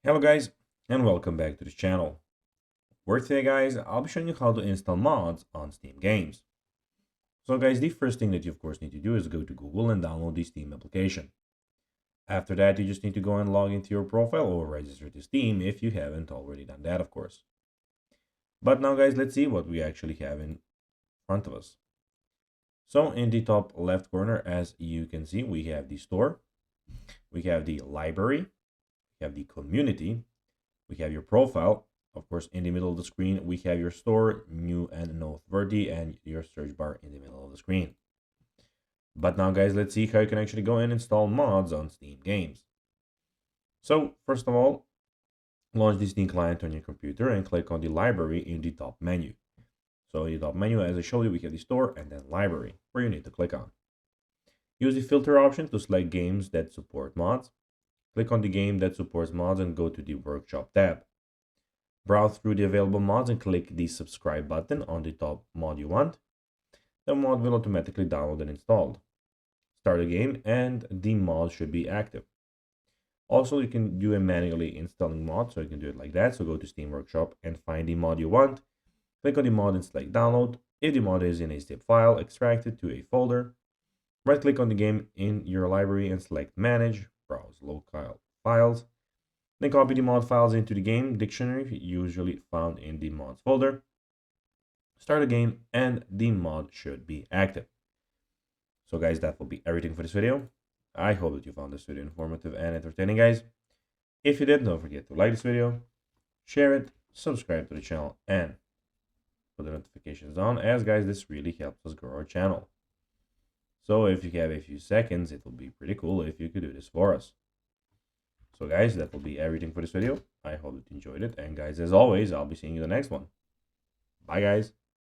Hello guys, and welcome back to the channel. Where today guys, I'll be showing you how to install mods on Steam games. So guys, the first thing that you of course need to do is go to Google and download the Steam application. After that, you just need to go and log into your profile or register to Steam if you haven't already done that, of course. But now guys, let's see what we actually have in front of us. So in the top left corner, as you can see, we have the store, we have the library, we have the community, we have your profile. Of course, in the middle of the screen, we have your store, new and noteworthy, and your search bar in the middle of the screen. But now, guys, let's see how you can actually go and install mods on Steam games. So, first of all, launch the Steam client on your computer and click on the library in the top menu. So, in the top menu, as I showed you, we have the store and then library, where you need to click on. Use the filter option to select games that support mods. Click on the game that supports mods and go to the workshop tab. Browse through the available mods and click the subscribe button on the top mod you want. The mod will automatically download and installed. Start the game and the mod should be active. Also, you can do a manually installing mod, so you can do it like that. So go to Steam Workshop and find the mod you want. Click on the mod and select download. If the mod is in a zip file, extract it to a folder. Right click on the game in your library and select manage, browse local files. Then copy the mod files into the game dictionary, usually found in the mods folder. Start the game and the mod should be active. So guys, that will be everything for this video. I hope that you found this video informative and entertaining, guys. If you did, don't forget to like this video, share it, subscribe to the channel, and put the notifications on, as guys, this really helps us grow our channel. So if you have a few seconds, it will be pretty cool if you could do this for us. So guys, that will be everything for this video. I hope that you enjoyed it. And guys, as always, I'll be seeing you in the next one. Bye guys.